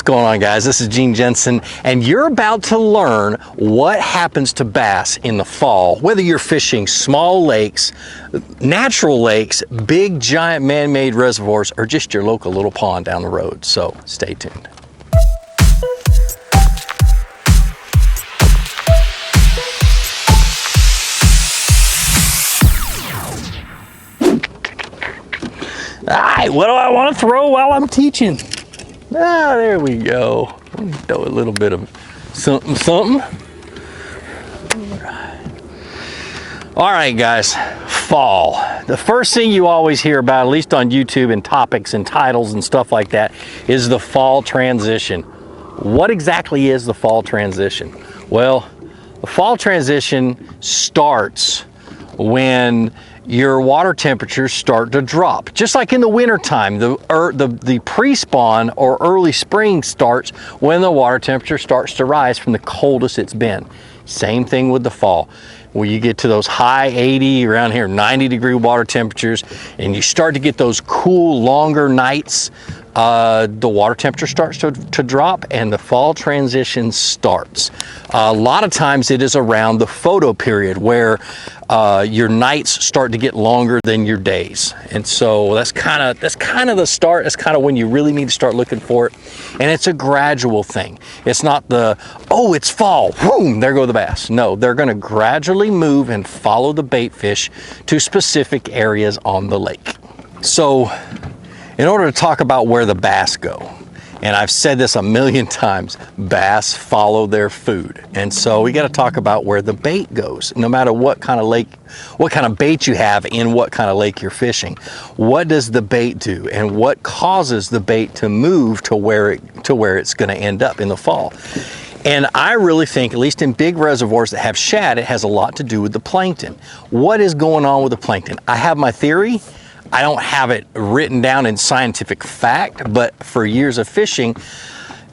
going on, guys? This is Gene Jensen, and you're about to learn what happens to bass in the fall, whether you're fishing small lakes, natural lakes, big giant man-made reservoirs, or just your local little pond down the road. So stay tuned. All right, what do I want to throw while I'm teaching? Ah, there we go. Throw a little bit of something. All right, guys, fall. The first thing you always hear about, at least on YouTube and topics and titles and stuff like that, is the fall transition. What exactly is the fall transition? Well, the fall transition starts when your water temperatures start to drop. Just like in the wintertime, the pre-spawn or early spring starts when the water temperature starts to rise from the coldest it's been. Same thing with the fall. When you get to those high 80, around here 90-degree water temperatures, and you start to get those cool, longer nights, the water temperature starts to drop and the fall transition starts. A lot of times it is around the photo period where your nights start to get longer than your days. And so that's kind of the start. That's kind of when you really need to start looking for it. And it's a gradual thing. It's not the, oh, it's fall, boom, there go the bass. No, they're going to gradually move and follow the bait fish to specific areas on the lake. So in order to talk about where the bass go, and I've said this a million times, bass follow their food. And so we got to talk about where the bait goes. No matter what kind of lake, what kind of bait you have in what kind of lake you're fishing, what does the bait do and what causes the bait to move to where it's going to end up in the fall? And I really think, at least in big reservoirs that have shad, it has a lot to do with the plankton. What is going on with the plankton? I have my theory. I don't have it written down in scientific fact, but for years of fishing,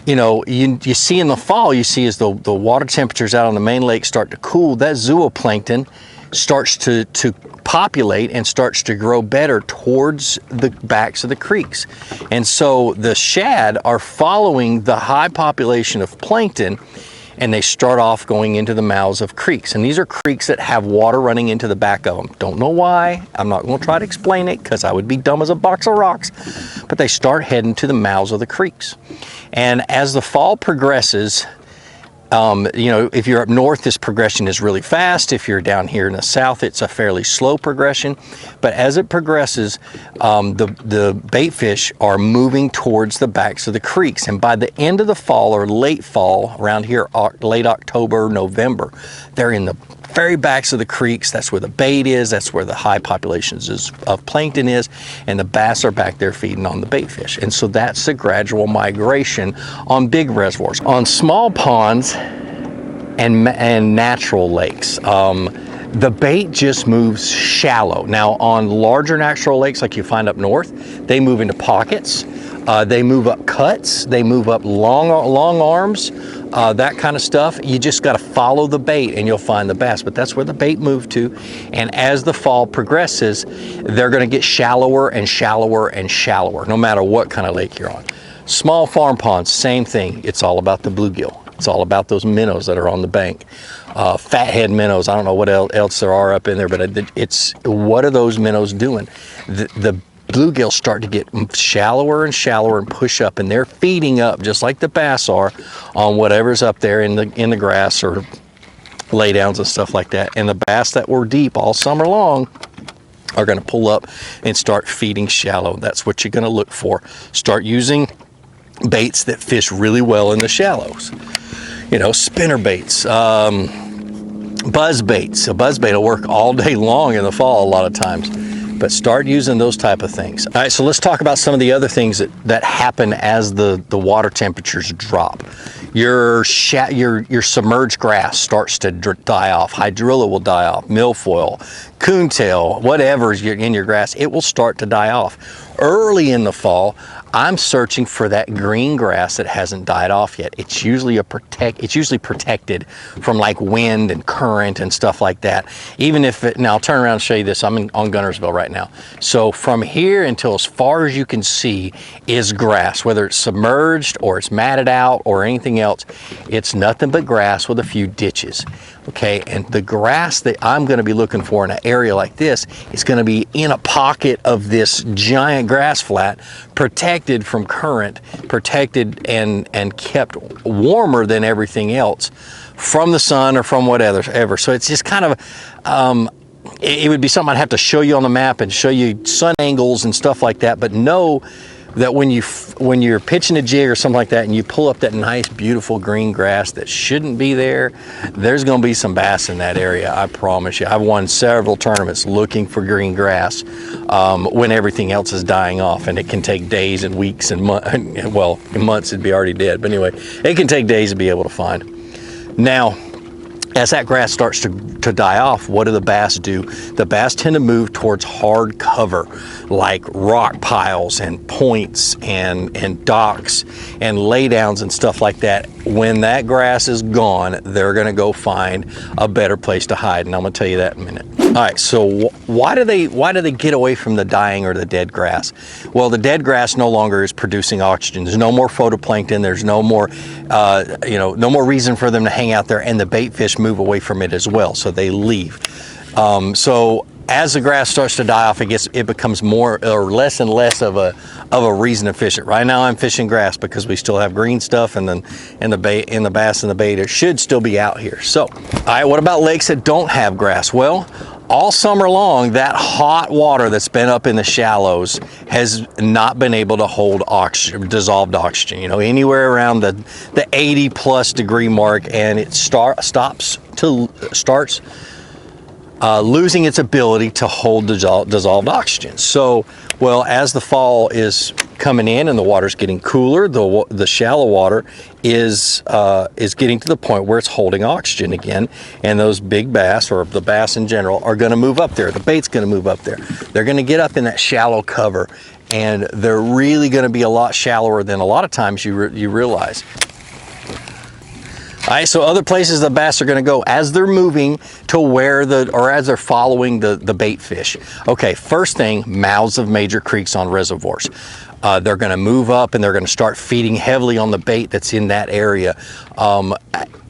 you know, you see in the fall, you see as the water temperatures out on the main lake start to cool, that zooplankton starts to populate and starts to grow better towards the backs of the creeks. And so the shad are following the high population of plankton, and they start off going into the mouths of creeks. And these are creeks that have water running into the back of them. Don't know why. I'm not going to try to explain it because I would be dumb as a box of rocks. But they start heading to the mouths of the creeks. And as the fall progresses, you know, if you're up north, this progression is really fast. If you're down here in the south, it's a fairly slow progression. But as it progresses, the bait fish are moving towards the backs of the creeks. And by the end of the fall or late fall, around here, late October, November, they're in the very backs of the creeks. That's where the bait is. That's where the high populations of plankton is. And the bass are back there feeding on the bait fish. And so that's the gradual migration on big reservoirs. On small ponds and natural lakes, the bait just moves shallow. Now on larger natural lakes like you find up north, they move into pockets. They move up cuts. They move up long arms. That kind of stuff. You just got to follow the bait and you'll find the bass, but that's where the bait moved to. And as the fall progresses, they're going to get shallower and shallower and shallower, no matter what kind of lake you're on. Small farm ponds, same thing. It's all about the bluegill. It's all about those minnows that are on the bank. Fathead minnows, I don't know what else there are up in there, but it's, what are those minnows doing? The bluegills start to get shallower and shallower and push up, and they're feeding up just like the bass are on whatever's up there in the grass or laydowns and stuff like that. And the bass that were deep all summer long are going to pull up and start feeding shallow. That's what you're going to look for. Start using baits that fish really well in the shallows. You know, spinner baits, buzz baits. A buzz bait will work all day long in the fall a lot of times. But start using those type of things. All right, so let's talk about some of the other things that happen as the water temperatures drop. Your submerged grass starts to die off. Hydrilla will die off. Milfoil, coontail, whatever's in your grass, it will start to die off. Early in the fall, I'm searching for that green grass that hasn't died off yet. It's usually protected from like wind and current and stuff like that. Even if now I'll turn around and show you this. I'm on Gunnersville right now. So from here until as far as you can see is grass, whether it's submerged or it's matted out or anything else. It's nothing but grass with a few ditches. Okay, and the grass that I'm going to be looking for in an area like this is going to be in a pocket of this giant grass flat, protected from current, protected and kept warmer than everything else from the sun or from whatever. So it's just kind of, it would be something I'd have to show you on the map and show you sun angles and stuff like that, but know that when you're pitching a jig or something like that and you pull up that nice beautiful green grass that shouldn't be there, there's going to be some bass in that area, I promise you. I've won several tournaments looking for green grass when everything else is dying off, and it can take days and weeks and well, months it'd be already dead, but anyway, it can take days to be able to find. Now, as that grass starts to die off, what do the bass do? The bass tend to move towards hard cover, like rock piles and points and docks and laydowns and stuff like that. When that grass is gone, they're gonna go find a better place to hide, and I'm gonna tell you that in a minute. All right, so why do they get away from the dying or the dead grass? Well, the dead grass no longer is producing oxygen. There's no more phytoplankton. There's no more, no more reason for them to hang out there, and the bait fish move away from it as well, so they leave. So as the grass starts to die off, it becomes more or less and less of a reason to fish it. Right now I'm fishing grass because we still have green stuff, and then the bass and the bait should still be out here. So, all right, what about lakes that don't have grass? Well, all summer long, that hot water that's been up in the shallows has not been able to hold oxygen, dissolved oxygen, anywhere around the 80+ degree mark, and it starts losing its ability to hold dissolved oxygen. So, well, as the fall is coming in and the water's getting cooler, the shallow water is getting to the point where it's holding oxygen again, and those big bass, or the bass in general, are going to move up there. The bait's going to move up there. They're going to get up in that shallow cover, and they're really going to be a lot shallower than a lot of times you realize. All right, so other places the bass are going to go as they're moving to as they're following the bait fish. Okay, first thing, mouths of major creeks on reservoirs. They're going to move up and they're going to start feeding heavily on the bait that's in that area.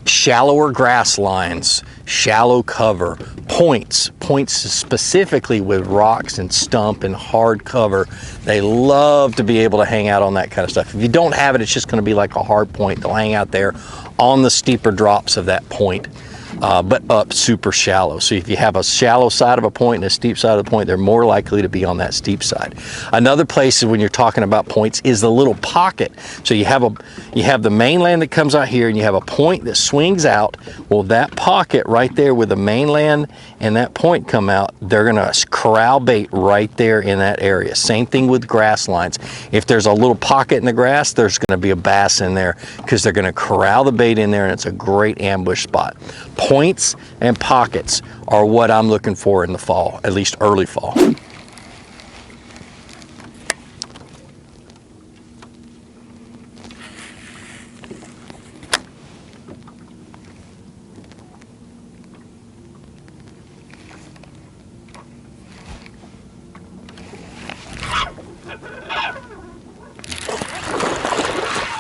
Shallower grass lines, shallow cover, points specifically with rocks and stump and hard cover. They love to be able to hang out on that kind of stuff. If you don't have it, it's just going to be like a hard point. They'll hang out there on the steeper drops of that point, but up super shallow. So if you have a shallow side of a point and a steep side of the point, they're more likely to be on that steep side. Another place when you're talking about points is the little pocket. So you have the mainland that comes out here, and you have a point that swings out. Well, that pocket right there with the mainland and that point come out, they're gonna corral bait right there in that area. Same thing with grass lines. If there's a little pocket in the grass, there's gonna be a bass in there because they're gonna corral the bait in there, and it's a great ambush spot. Points and pockets are what I'm looking for in the fall, at least early fall.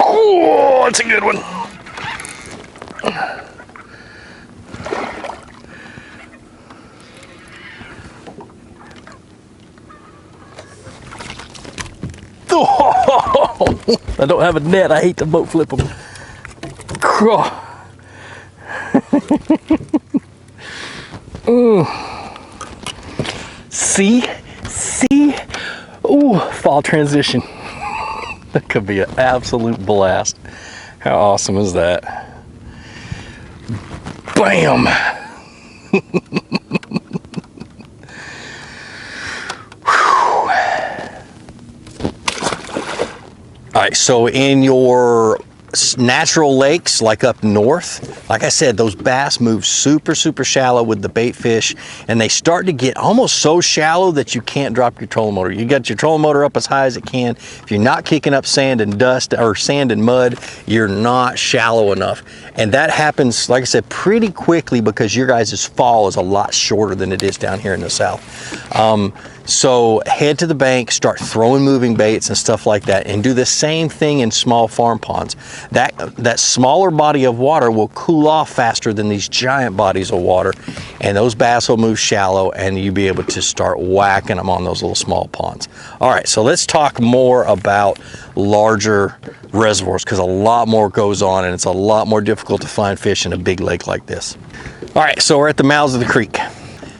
Oh, that's a good one. Oh, I don't have a net. I hate to boat flip them. See? Ooh, fall transition. That could be an absolute blast. How awesome is that? Bam! All right, so in your natural lakes like up north, like I said, those bass move super shallow with the bait fish, and they start to get almost so shallow that you can't drop your trolling motor. You got your trolling motor up as high as it can. If you're not kicking up sand and dust or sand and mud, you're not shallow enough. And that happens, like I said, pretty quickly because your guys' fall is a lot shorter than it is down here in the south. So head to the bank, start throwing moving baits and stuff like that, and do the same thing in small farm ponds. That smaller body of water will cool off faster than these giant bodies of water, and those bass will move shallow, and you'll be able to start whacking them on those little small ponds. All right, so let's talk more about larger reservoirs, because a lot more goes on, and it's a lot more difficult to find fish in a big lake like this. All right, so we're at the mouths of the creek.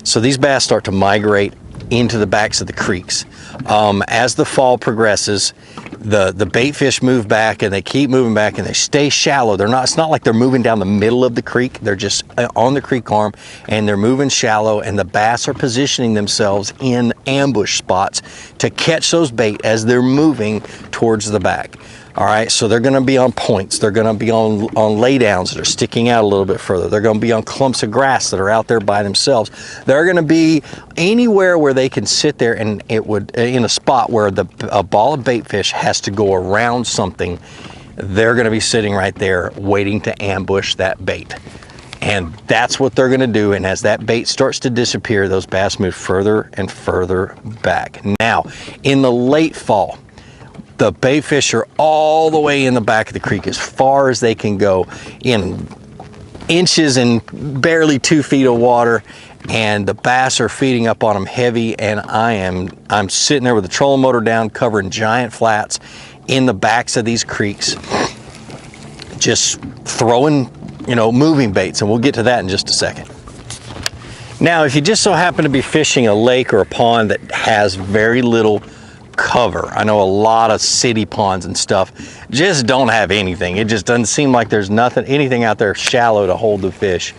So these bass start to migrate into the backs of the creeks. As the fall progresses, the bait fish move back, and they keep moving back, and they stay shallow. It's not like they're moving down the middle of the creek. They're just on the creek arm, and they're moving shallow, and the bass are positioning themselves in ambush spots to catch those bait as they're moving towards the back. All right, so they're gonna be on points. They're gonna be on laydowns that are sticking out a little bit further. They're gonna be on clumps of grass that are out there by themselves. They're gonna be anywhere where they can sit there, and in a spot where a ball of bait fish has to go around something. They're gonna be sitting right there waiting to ambush that bait. And that's what they're gonna do, and as that bait starts to disappear, those bass move further and further back. Now, in the late fall, the bait fish are all the way in the back of the creek as far as they can go, in inches and barely 2 feet of water, and the bass are feeding up on them heavy, and I'm sitting there with the trolling motor down, covering giant flats in the backs of these creeks, just throwing, moving baits, and we'll get to that in just a second. Now, if you just so happen to be fishing a lake or a pond that has very little cover, I know a lot of city ponds and stuff just don't have anything. It just doesn't seem like there's anything out there shallow to hold the fish.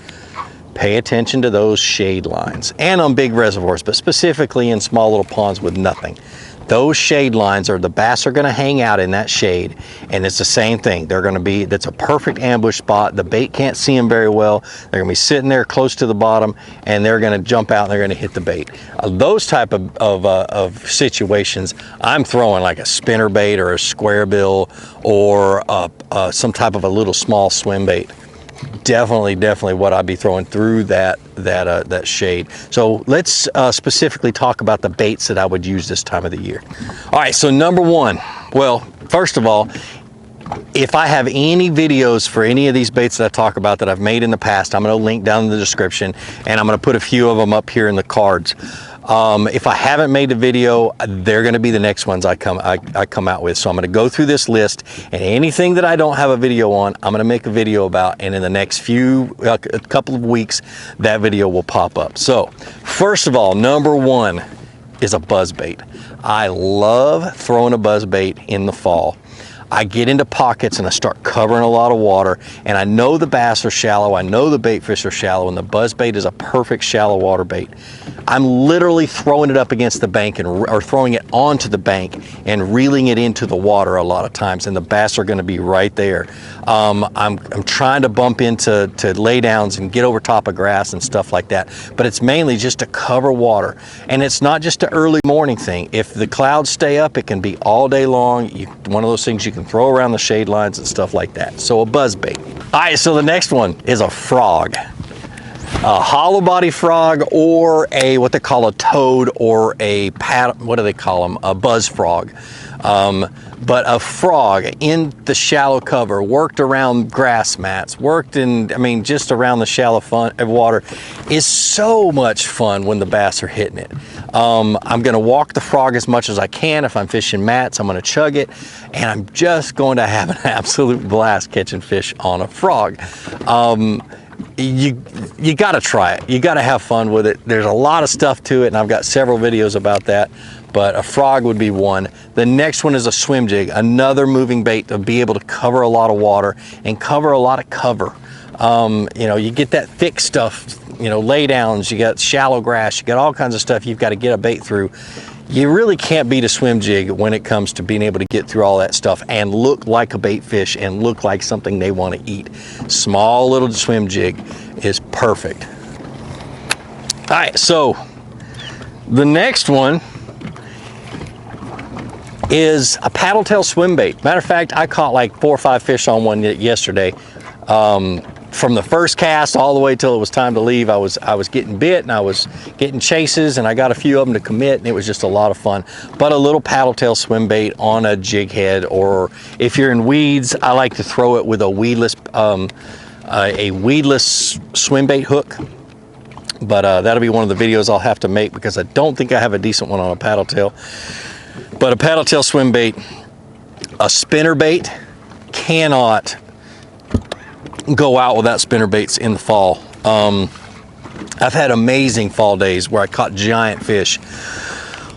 Pay attention to those shade lines, and on big reservoirs, but specifically in small little ponds with nothing. Those shade lines the bass are gonna hang out in that shade, and it's the same thing. That's a perfect ambush spot. The bait can't see them very well. They're gonna be sitting there close to the bottom, and they're gonna jump out and they're gonna hit the bait. Those type of situations, I'm throwing like a spinner bait or a square bill or some type of a little small swim bait. Definitely what I'd be throwing through that shade. So let's specifically talk about the baits that I would use this time of the year. All right, so number one, well, first of all, if I have any videos for any of these baits that I talk about that I've made in the past, I'm going to link down in the description, and I'm going to put a few of them up here in the cards. If I haven't made a video, they're going to be the next ones I come out with. So I'm going to go through this list, and anything that I don't have a video on, I'm going to make a video about, and in the next couple of weeks, that video will pop up. So first of all, number one is a buzzbait. I love throwing a buzzbait in the fall. I get into pockets and I start covering a lot of water, and I know the bass are shallow, I know the bait fish are shallow, and the buzzbait is a perfect shallow water bait. I'm literally throwing it up against the bank or throwing it onto the bank and reeling it into the water a lot of times, and the bass are going to be right there. I'm trying to bump into laydowns and get over top of grass and stuff like that, but it's mainly just to cover water, and it's not just an early morning thing. If the clouds stay up, it can be all day long. One of those things you can throw around the shade lines and stuff like that. So a buzzbait. All right, so the next one is a frog. A hollow body frog, or what they call a toad, or a what do they call them? A buzz frog. But a frog in the shallow cover, worked around grass mats, just around the shallow water, is so much fun when the bass are hitting it. I'm gonna walk the frog as much as I can. If I'm fishing mats, I'm gonna chug it, and I'm just going to have an absolute blast catching fish on a frog. You got to try it. You got to have fun with it. There's a lot of stuff to it, and I've got several videos about that, but a frog would be one. The next one is a swim jig, another moving bait to be able to cover a lot of water and cover a lot of cover. You get that thick stuff, laydowns, you got shallow grass, you got all kinds of stuff you've got to get a bait through. You really can't beat a swim jig when it comes to being able to get through all that stuff and look like a bait fish and look like something they want to eat. Small little swim jig is perfect. All right, so the next one is a paddle tail swim bait. Matter of fact, I caught like 4 or 5 fish on one yesterday. From the first cast all the way till it was time to leave, I was getting bit and I was getting chases, and I got a few of them to commit, and it was just a lot of fun. But a little paddle tail swim bait on a jig head, or if you're in weeds, I like to throw it with a weedless swim bait hook. But that'll be one of the videos I'll have to make, because I don't think I have a decent one on a paddle tail. But a paddle tail swim bait, a spinner bait cannot go out without spinner baits in the fall. I've had amazing fall days where I caught giant fish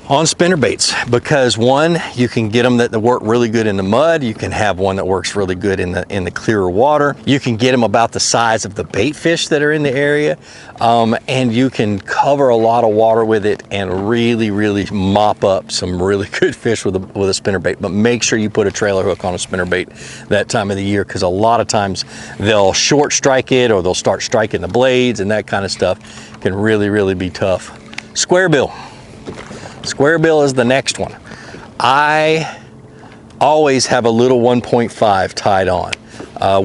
on spinner baits, because one, you can get them that work really good in the mud. You can have one that works really good in the clearer water. You can get them about the size of the bait fish that are in the area, and you can cover a lot of water with it and really mop up some really good fish with a spinner bait. But make sure you put a trailer hook on a spinner bait that time of the year, because a lot of times they'll short strike it, or they'll start striking the blades, and that kind of stuff can really be tough. Square bill. Square bill is the next one. I always have a little 1.5 tied on,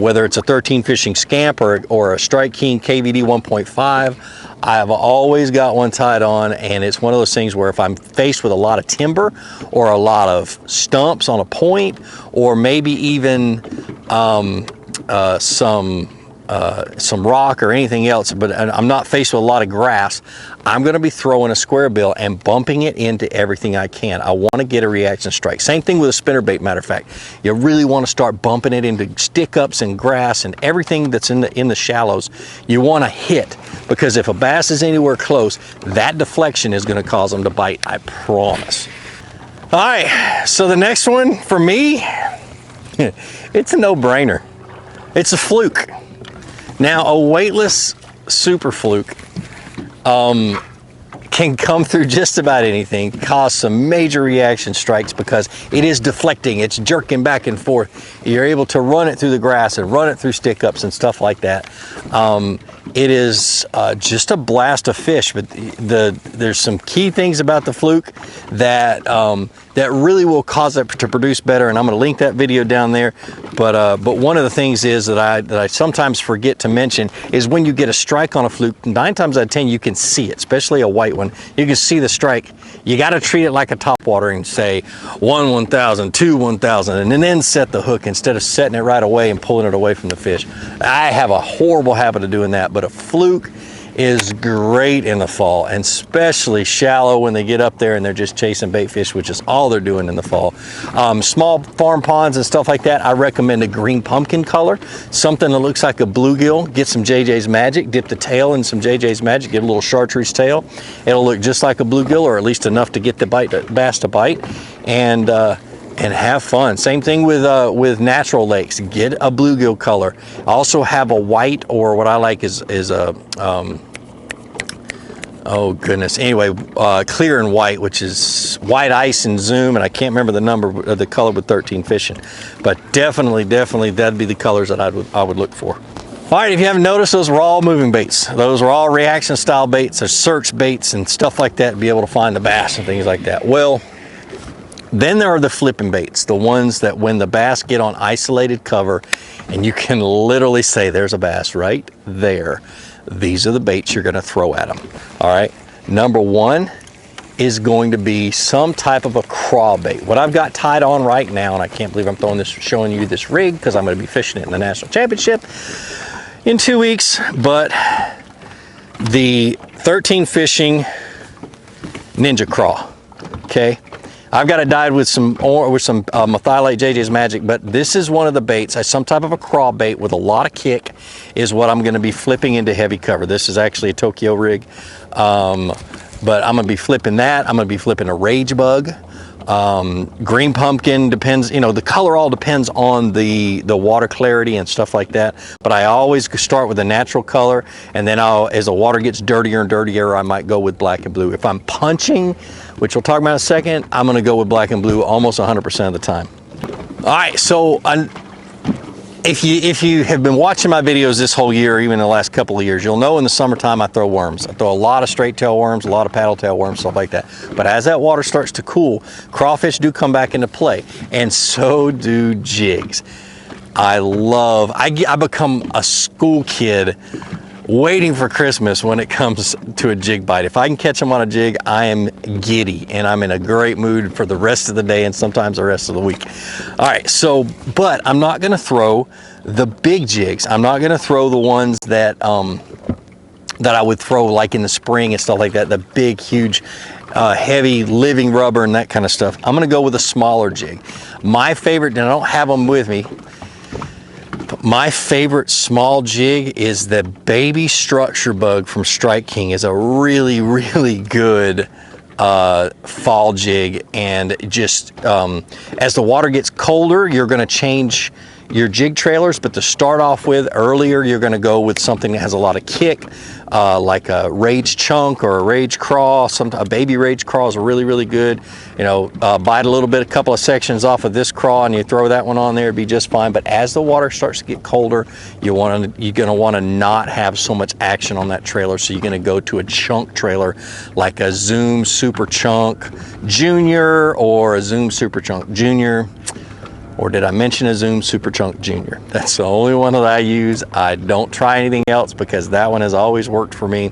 whether it's a 13 fishing Scamp or a Strike King KVD 1.5. I've always got one tied on, and it's one of those things where if I'm faced with a lot of timber or a lot of stumps on a point, or maybe even some rock or anything else, but I'm not faced with a lot of grass, I'm going to be throwing a square bill and bumping it into everything I can. I want to get a reaction strike. Same thing with a spinner bait, matter of fact. You really want to start bumping it into stick ups and grass and everything that's in the shallows. You want to hit, because if a bass is anywhere close, that deflection is going to cause them to bite, I promise. All right, so the next one for me, it's a no-brainer. It's a fluke. Now, a weightless super fluke can come through just about anything, cause some major reaction strikes, because it is deflecting, it's jerking back and forth. You're able to run it through the grass and run it through stick ups and stuff like that. It is just a blast of fish, but there's some key things about the fluke that that really will cause it to produce better, and I'm going to link that video down there. But one of the things is that I sometimes forget to mention is when you get a strike on a fluke, 9 times out of 10 you can see it, especially a white one. You can see the strike. You got to treat it like a topwater and say 1 1,000, 2 1,000, and then set the hook instead of setting it right away and pulling it away from the fish. I have a horrible habit of doing that, but a fluke is great in the fall, and especially shallow when they get up there and they're just chasing bait fish, which is all they're doing in the fall. Small farm ponds and stuff like that, I recommend a green pumpkin color, something that looks like a bluegill. Get some JJ's Magic, dip the tail in some JJ's Magic, get a little chartreuse tail. It'll look just like a bluegill, or at least enough to get the bass to bite, and have fun. Same thing with natural lakes. Get a bluegill color. Also have a white, or what I like is a oh goodness. Anyway, clear and white, which is white ice and zoom, and I can't remember the number of the color with 13 fishing, but definitely that'd be the colors that I would look for. All right, if you haven't noticed, those were all moving baits. Those were all reaction style baits, or search baits and stuff like that to be able to find the bass and things like that. Well, then there are the flipping baits, the ones that when the bass get on isolated cover and you can literally say there's a bass right there, these are the baits you're going to throw at them. All right, number one is going to be some type of a craw bait. What I've got tied on right now, and I can't believe I'm showing you this rig, because I'm going to be fishing it in the national championship in 2 weeks, but the 13 fishing Ninja Craw. Okay, I've got it dyed with some methylate JJ's Magic, but this is one of the baits. Some type of a craw bait with a lot of kick is what I'm going to be flipping into heavy cover. This is actually a Tokyo rig, but I'm going to be flipping that. I'm going to be flipping a Rage Bug. Green pumpkin, depends, the color all depends on the water clarity and stuff like that, but I always start with a natural color, and then as the water gets dirtier and dirtier, I might go with black and blue. If I'm punching which we'll talk about in a second, I'm gonna go with black and blue almost 100% of the time. All right, so if you have been watching my videos this whole year, even the last couple of years, you'll know in the summertime I throw worms. I throw a lot of straight tail worms, a lot of paddle tail worms, stuff like that. But as that water starts to cool, crawfish do come back into play, and so do jigs. I become a school kid waiting for Christmas when it comes to a jig bite. If I can catch them on a jig, I am giddy and I'm in a great mood for the rest of the day and sometimes the rest of the week. All right, so, but I'm not gonna throw the big jigs. I'm not gonna throw the ones that I would throw like in the spring and stuff like that, the big, huge, heavy living rubber and that kind of stuff. I'm gonna go with a smaller jig. My favorite, and I don't have them with me, my favorite small jig is the baby structure bug from Strike King. Is a really, really good fall jig. And just as the water gets colder, you're going to change your jig trailers, but to start off with earlier, you're going to go with something that has a lot of kick, like a Rage Chunk or a Rage Craw. A baby Rage Craw is really, really good. You know, bite a little bit, a couple of sections off of this craw, and you throw that one on there, it'd be just fine. But as the water starts to get colder, you're going to want to not have so much action on that trailer. So you're going to go to a chunk trailer, like a Zoom Super Chunk Junior or a Zoom Super Chunk Junior. Or did I mention a Zoom Super Chunk Junior? That's the only one that I use. I don't try anything else because that one has always worked for me.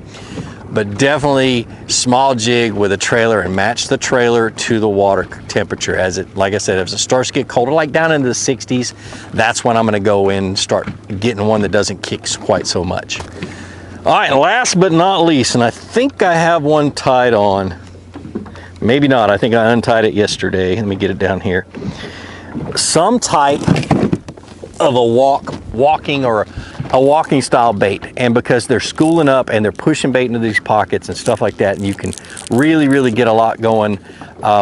But definitely small jig with a trailer, and match the trailer to the water temperature. As it, like I said, if it starts to get colder, like down into the 60s, that's when I'm gonna go in and start getting one that doesn't kick quite so much. All right, last but not least, and I think I have one tied on. Maybe not, I think I untied it yesterday. Let me get it down here. Some type of a walking or a walking style bait, and because they're schooling up and they're pushing bait into these pockets and stuff like that, and you can really get a lot going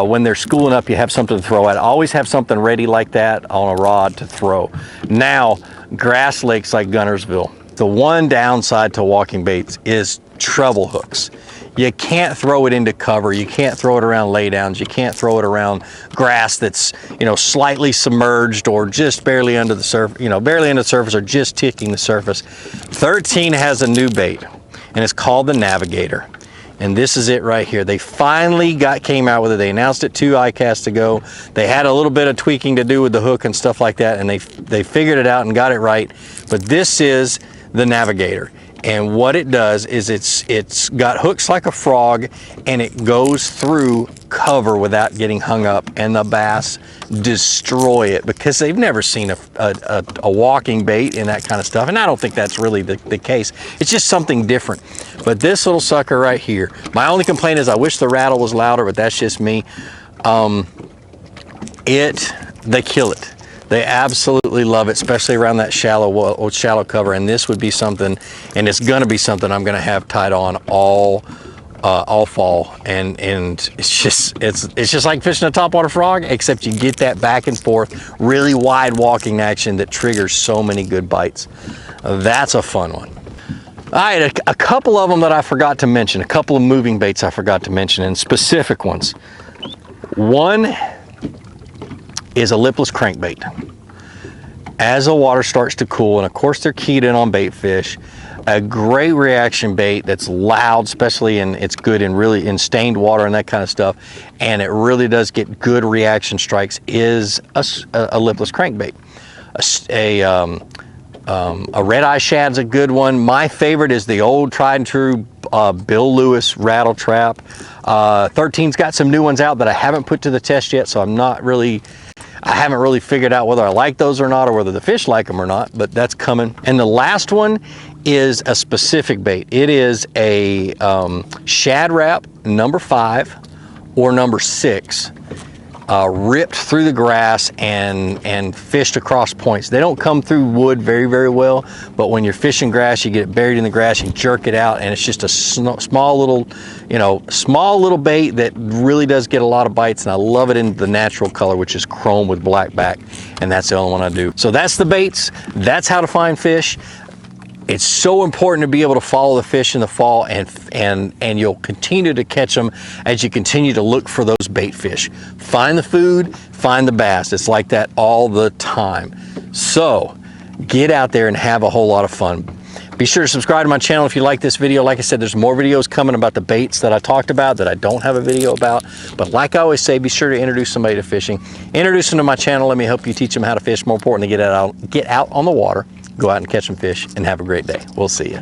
when they're schooling up. You have something to throw at. Always have something ready like that on a rod to throw. Now, grass lakes like Guntersville, the one downside to walking baits is treble hooks. You can't throw it into cover. You can't throw it around laydowns. You can't throw it around grass that's, you know, slightly submerged or just barely under the surface, you know, barely under the surface or just ticking the surface. 13 has a new bait, and it's called the Navigator. And this is it right here. They finally came out with it. They announced it 2 iCasts ago. They had a little bit of tweaking to do with the hook and stuff like that, and they figured it out and got it right. But this is the Navigator. And what it does is it's got hooks like a frog, and it goes through cover without getting hung up, and the bass destroy it because they've never seen a walking bait in that kind of stuff. And I don't think that's really the case. It's just something different. But this little sucker right here, my only complaint is I wish the rattle was louder, but that's just me. They kill it. They absolutely love it, especially around that shallow cover. And this would be something, and it's gonna be something I'm gonna have tied on all fall. And it's just like fishing a topwater frog, except you get that back and forth, really wide walking action that triggers so many good bites. That's a fun one. All right, a couple of them that I forgot to mention, a couple of moving baits I forgot to mention, and specific ones. One is a lipless crankbait. As the water starts to cool, and of course they're keyed in on bait fish, a great reaction bait that's loud, especially it's good in stained water and that kind of stuff, and it really does get good reaction strikes, is a lipless crankbait. A red-eye shad's a good one. My favorite is the old tried and true Bill Lewis rattle trap. 13's got some new ones out that I haven't put to the test yet, so I haven't really figured out whether I like those or not, or whether the fish like them or not, but that's coming. And the last one is a specific bait. It is a shad wrap number 5 or number 6, ripped through the grass and fished across points. They don't come through wood very well, but when you're fishing grass, you get it buried in the grass, you jerk it out, and it's just a small little bait that really does get a lot of bites. And I love it in the natural color, which is chrome with black back, and that's the only one I do. So that's the baits. That's how to find fish. It's so important to be able to follow the fish in the fall, and you'll continue to catch them as you continue to look for those bait fish. Find the food, find the bass. It's like that all the time. So get out there and have a whole lot of fun. Be sure to subscribe to my channel if you like this video. Like I said, there's more videos coming about the baits that I talked about that I don't have a video about. But like I always say, be sure to introduce somebody to fishing. Introduce them to my channel. Let me help you teach them how to fish. More importantly, get out on the water, go out and catch some fish, and have a great day. We'll see you.